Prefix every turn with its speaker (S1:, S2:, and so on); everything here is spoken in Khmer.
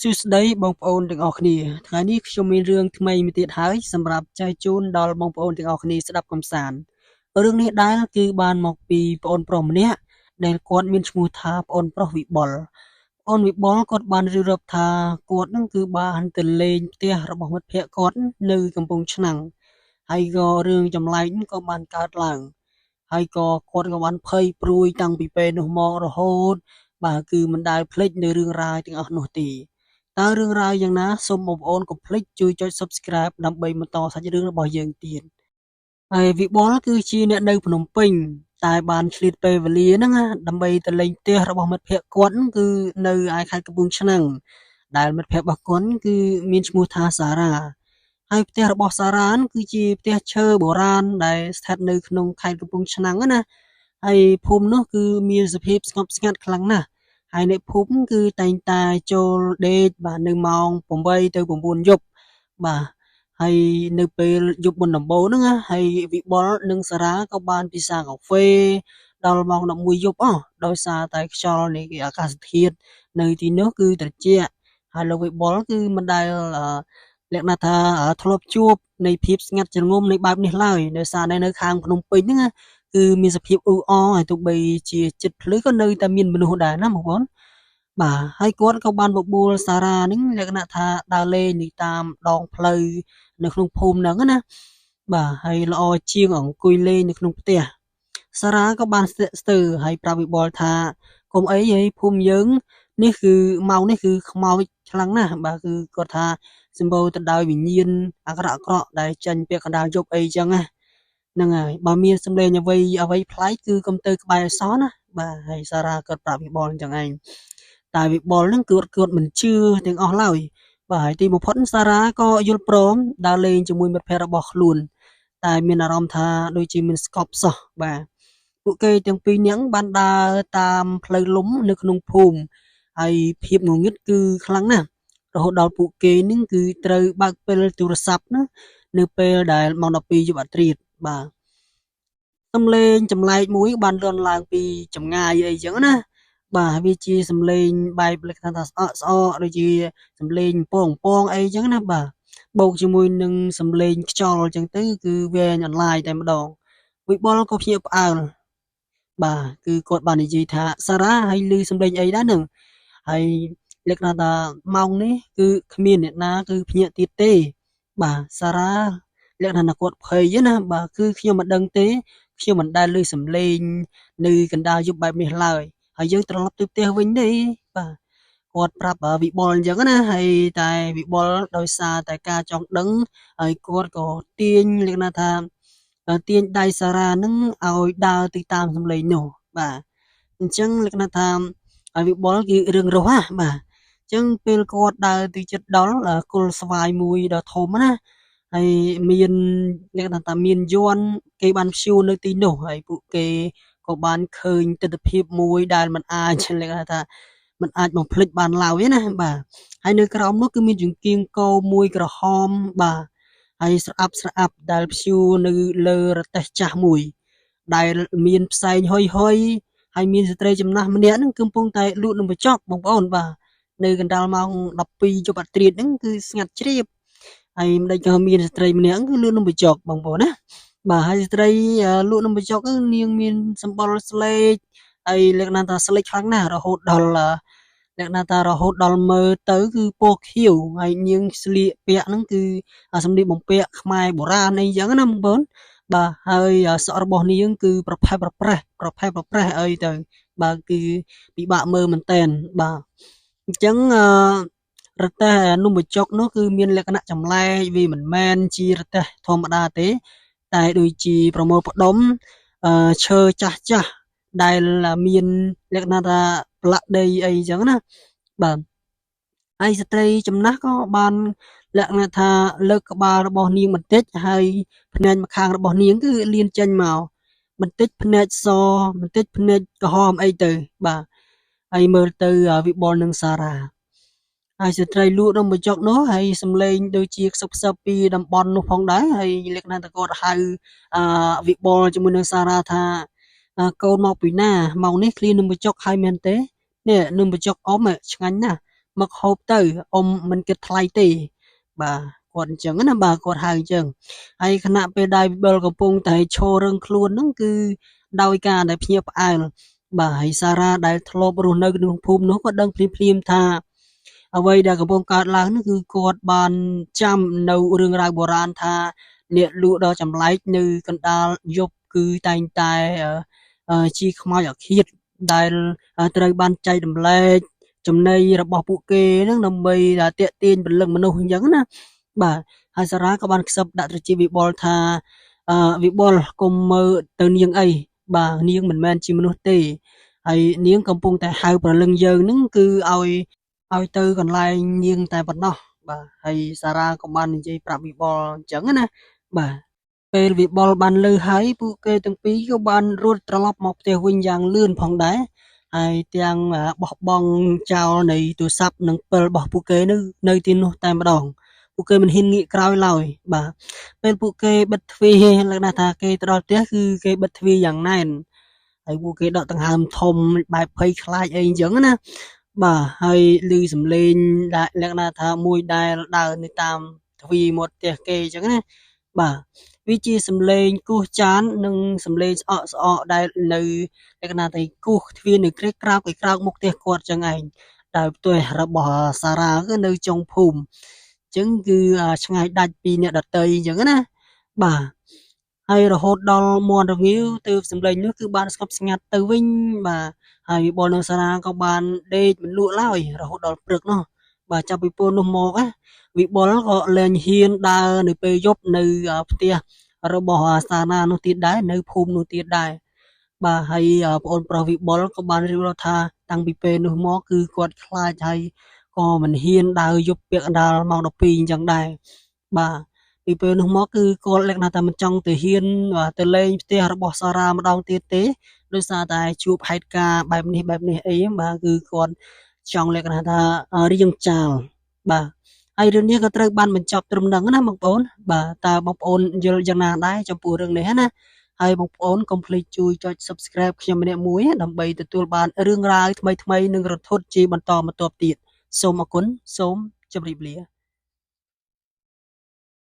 S1: សួស្តីបងប្អូនទាំងអស់គ្នាថ្ងៃនេះខ្ញុំមានរឿងថ្មីមួយទៀតហើយសម្រាប់ចែកជូនដល់បងប្អូនទាំងអស់គ្នាស្ដាប់កំសាន្តរឿងនេះដែលគឺបានមកពីប្អូនប្រុសម្នាក់ដែលគាត់មានឈ្មោះថាប្អូនប្រុសវិបុលគាត់បានរៀបរាប់ថាគាត់នឹងគឺបានទៅលេងផ្ទះរបស់មិត្តភ័ក្តិគាត់នៅកំពង់ឆ្នាំងហើយក៏រឿងចម្លែកនេះក៏បានកើតឡើងហើយក៏គាត់ក៏បានភ័យព្រួយតាំងពីពេលនោះមករហូតបាទគឺមិនដែលភ្លេចនៅរឿងរ៉ាវទាំងអស់នោះទេតើរឿងរ៉ាវយ៉ាងណាសូមបងប្អូនកុំភ្លេចជួយចុច Subscribe ដើម្បីបន្តសាច់រឿងរបស់យើងទៀតហើយវិបុលគឺជាអ្នកនៅភ្នំពេញតែបានឆ្លៀតពេលវេលាហ្នឹងដើម្បីទៅលេងផ្ទះរបស់មិត្តភ័ក្តិគាត់គឺនៅឯខេត្តកំពង់ឆ្នាំងដែលមិត្តភ័ក្តិរបស់គាត់គឺមានឈ្មោះថាសារ៉ាហើយផ្ទះរបស់សារ៉ាគឺជាផ្ទះឈើបុរាណដែលស្ថិតនៅក្នុងខេត្តកំពង់ឆ្នាំងណាហើយភូមិនោះគឺមានសភាពស្ងប់ស្ងាត់ខ្លាំងណាស់ហើយអ្នកភូមិគឺតែងតែចូលដេកបាទនៅម៉ោង8ទៅ9យប់បាទហើយនៅពេលយប់មុនដំបូងហ្នឹងហើយវិបុលនិងសារ៉ាក៏បានពិសាកាហ្វេដល់ម៉ោង11យប់ដោយសារតែខ្យល់នៃអាកាសធាតុនៅទីនោះគឺត្រជាក់ហើយលោកវិបុលគឺមិនដែលលក្ខណៈថាធ្លាប់ជួបនៃភាពស្ងាត់ជ្រងំនៃបែបនេះឡើយដោយសារនៅខាងភ្នំពេញហ្នឹងគឺមានសភាពអ៊ូអរហើយទោះបីជាចិត្តភ្លឺក៏នៅតែមានមនុស្សដែរណាបងប្អូនបាទហើយគាត់ក៏បានបបួលសារ៉ានឹងលក្ខណៈថាដើរលេងនៅតាមដងផ្លូវនៅក្នុងភូមិហ្នឹងណាបាទហើយល្អជាងអង្គុយលេងនៅក្នុងផ្ទះសារ៉ាក៏បានស្ទាក់ស្ទើរហើយប្រាប់វិបុលថាកុំអីភូមិយើងនេះគឺម៉ោងនេះគឺខ្មោចខ្លាំងណាស់បាទគឺគាត់ថាសម្បូរទៅដោយវិញ្ញាណអាក្រក់ដែលចេញពីកណ្ដាលយប់អីចឹងណាហ្នឹងហើយបើមានសម្លេងអ្វីប្លែកគឺកុំទៅក្បែរអសោះណាបាទហើយសារ៉ាគាត់ប្រាប់វិបុលអញ្ចឹងឯងតែវិបុលហ្នឹងគាត់មិនជឿទាំងអស់ឡើយបាទហើយទីបំផុតសារ៉ាក៏យល់ព្រមដើរលេងជាមួយមិត្តភ័ក្តិរបស់ខ្លួនតែមានអារម្មណ៍ថាដូចជាមានស្កប់សោះបាទពួកគេទាំងពីរនាក់បានដើរតាមផ្លូវលំនៅក្នុងភូមិហើយភាពងងឹតគឺខ្លាំងណាស់រហូតដល់ពួកគេនឹងគឺត្រូវបើកពេលទូរស័ព្ទណានៅពេលដែលម៉ោង12យប់អាធ្រាត្របាទសំឡេងចម្លែកមួយបានលន់ឡើងពីចម្ងាយអីចឹងណាបាទវាជាសំឡេងបែបលក្ខណៈថាស្អកដូចជាសំឡេងពងអីចឹងណាបាទបូកជាមួយនឹងសំឡេងខ្យល់ចឹងទៅគឺវែងអន្លាយតែម្ដងវិបុលក៏ភ្ញាក់ផ្អើលបាទគឺគាត់បាននិយាយថាសារ៉ាហើយឮសំឡេងអីដែរនឹងហើយលក្ខណៈថាម៉ោងនេះគឺគ្មានអ្នកណាគឺភ្ញាក់ទៀតទេបាទសារ៉ាលក្ខណៈគាត់ភ័យណាបាទគឺខ្ញុំមិនដឹងទេខ្ញុំមិនដែលឮសំឡេងនៅកណ្ដាលយប់បែបនេះឡើយហើយយើងត្រឡប់ទៅផ្ទះវិញទេបាទគាត់ប្រាប់វិបុលអញ្ចឹងណាហើយតែវិបុលដោយសារតែការចង់ដឹងហើយគាត់ក៏ទាញលក្ខណៈថាទាញដៃសារ៉ានឹងឲ្យដើរទៅតាមសំឡេងនោះបាទអញ្ចឹងលក្ខណៈថាវិបុលគឺរឿងរស់ណាបាទអញ្ចឹងពេលគាត់ដើរទៅជិតដល់គល់ស្វាយមួយដ៏ធំណាហើយមានលក្ខណៈថាមានយ័ន្តគេបានព្យួរនៅទីនោះហើយពួកគេក៏បានឃើញទស្សនវិជ្ជាមួយដែលมันអាចលក្ខណៈថាมันអាចបំភ្លេចបានឡើយណាបាទហើយនៅក្រោមនោះគឺមានចង្គៀងគោមួយក្រហមបាទហើយស្រអាប់ដែលព្យួរនៅលើរទេះចាស់មួយដែលមានផ្សែងហុយហើយមានស្ត្រីចំណាស់ម្នាក់ហ្នឹងកំពុងតែលក់នំបញ្ចុកបងប្អូនបាទនៅកណ្ដាលម៉ោង12យប់អាធ្រាត្រហ្នឹងគឺស្ងាត់ជ្រាបហើយមិនដេចក៏មានស្ត្រីម្នាក់គឺលក់នំបញ្ចុកបងប្អូនណាបាទហើយស្ត្រីលក់នំបញ្ចុកនាងមានសម្បុរស្លេកហើយលក្ខណៈថាស្លេកខ្លាំងណាស់រហូតដល់លក្ខណៈថារហូតដល់មើលទៅគឺពណ៌ខៀវហើយនាងស្លៀកពាក់ហ្នឹងគឺសម្លៀកបំពាក់ខ្មែរបុរាណអីចឹងណាបងប្អូនបាទហើយសក់របស់នាងគឺប្រផេះប្រប្រេះអីទៅបាទគឺពិបាកមើលមែនតែនបាទអញ្ចឹងរទេះនំបញ្ចុកនោះគឺមានលក្ខណៈចម្លែកវាមិនមែនជារទេះធម្មតាទេតែដូចជាប្រមូលផ្ដុំឈើចាស់ដែលមានលក្ខណៈថាប្រឡាក់ដីអីចឹងណាបាទហើយស្ត្រីចំណាស់ក៏បានលក្ខណៈថាលើកក្បាលរបស់នាងបន្តិចហើយភ្នែកម្ខាងរបស់នាងគឺលៀនចេញមកបន្តិចភ្នែកសបន្តិចភ្នែកក្រហមអីទៅបាទហើយមើលទៅវិបុលនិងសារ៉ាហើយស្ត្រីលក់នំបញ្ចុកនោះហើយសំឡេងដូចជាខ្សឹបខ្សឹបពីតំបន់នោះផងដែរហើយលក្ខណៈថាគាត់ហៅវិបុលជាមួយនឹងសារ៉ាថាកូនមកពីណាម៉ោងនេះឃ្លានំបញ្ចុកហើយមែនទេនេះនំបញ្ចុកអ៊ំឆ្ងាញ់ណាស់ មកហូបទៅអ៊ំមិនគិតថ្លៃទេបាទគាត់អញ្ចឹងណាបាទគាត់ហៅអញ្ចឹងហើយខណៈពេលដែលវិបុលកំពុងតែឈររឹងខ្លួនហ្នឹងគឺដោយការដែលភ្ញាក់ផ្អើលបាទហើយសារ៉ាដែលធ្លាប់រស់នៅក្នុងភូមិនោះក៏ដឹងភ្លាមៗថាអ្វីដែលកំពុងកើតឡើងនោះគឺគាត់បានចាំនៅរឿងរ៉ាវបុរាណថាអ្នកលក់ដ៏ចម្លែកនៅកណ្ដាលយប់គឺតែងតែជាខ្មោចអឃាតដែលត្រូវបានចែករំលែកចំណីរបស់ពួកគេហ្នឹងដើម្បីទាក់ទាញពលឹងមនុស្សអញ្ចឹងណាបាទហើយសារ៉ាក៏បានខ្សឹបដាក់ត្រចៀកវិបុលថាវិបុលកុំមើលទៅនាងអីបាទនាងមិនមែនជាមនុស្សទេហើយនាងកំពុងតែហៅប្រលឹងយើងហ្នឹងគឺឲ្យទៅកន្លែងនាងតែប៉ុណ្ណោះបាទហើយសារ៉ាក៏បាននិយាយប្រាប់វិបុលអញ្ចឹងណាបាទពេលវិបុលបានឮហើយពួកគេទាំងពីរក៏បានរត់ត្រឡប់មកផ្ទះវិញយ៉ាងលឿនផងដែរហើយទាំងបោះបង់ចោលនៃទូរស័ព្ទនិងពិលរបស់ពួកគេនៅទីនោះតែម្ដងពួកគេមិនហ៊ានងាកក្រោយឡើយបាទពេលពួកគេបិទទ្វារលក្ខណៈថាគេទៅដល់ផ្ទះគឺគេបិទទ្វារយ៉ាងណែនហើយពួកគេដកដង្ហើមធំបែបភ័យខ្លាចអីអញ្ចឹងណាបាទហើយឮសំឡេងដែលលក្ខណៈថាមួយដែលដើរនៅតាមទ្វារមាត់ផ្ទះគេអញ្ចឹងណាបាទវាជាសំឡេងគោះចាននិងសំឡេងស្អកស្អកដែលនៅលក្ខណៈថាគោះទ្វារនៅក្រេកក្រោកមុខផ្ទះគាត់ចឹងឯងដែលផ្ទះរបស់សារ៉ាគឺនៅចុងភូមិអញ្ចឹងគឺឆ្ងាយដាច់ពីអ្នកដតីអញ្ចឹងណាបាទហើយរហូតដល់មាន់រងាវទើបសំឡេងនោះគឺបានស្ងប់ស្ងាត់ទៅវិញបាទហើយវិបុលនិងសារ៉ាក៏បានដេកមិនលក់ឡើយរហូតដល់ព្រឹកនោះបាទចាប់ពីពេលនោះមកវិបុលក៏លែងហ៊ានដើរនៅពេលយប់នៅផ្ទះរបស់សាណានោះទៀតដែរនៅភូមិនោះទៀតដែរបាទហើយប្អូនប្រុសវិបុលក៏បានរៀបរាប់ថាតាំងពីពេលនោះមកគឺគាត់ខ្លាចហើយក៏មិនហ៊ានដើរយប់ពាក់កណ្ដាលម៉ោង12អញ្ចឹងដែរបាទពីពេលនោះមកគឺគាត់លក្ខណៈថាមិនចង់ទៅហ៊ានទៅលេងផ្ទះរបស់សារ៉ាម្ដងទៀតទេដោយសារតែជួបហេតុការណ៍បែបនេះអីបាទគឺគាត់ចង់លក្ខណៈថារៀងចាលបាទហើយរឿងនេះក៏ត្រូវបានបញ្ចប់ត្រឹមហ្នឹងណាបងប្អូនបាទតើបងប្អូនយល់យ៉ាងណាដែរចំពោះរឿងនេះណាហើយបងប្អូនកុំភ្លេចជួយចុច Subscribe ខ្ញុំម្នាក់មួយដើម្បីទទួលបានរឿងរ៉ាវថ្មីៗនិងរន្ធត់ជាបន្តបន្ទាប់ទៀតសូមអរគុណសូមជម្រាបលា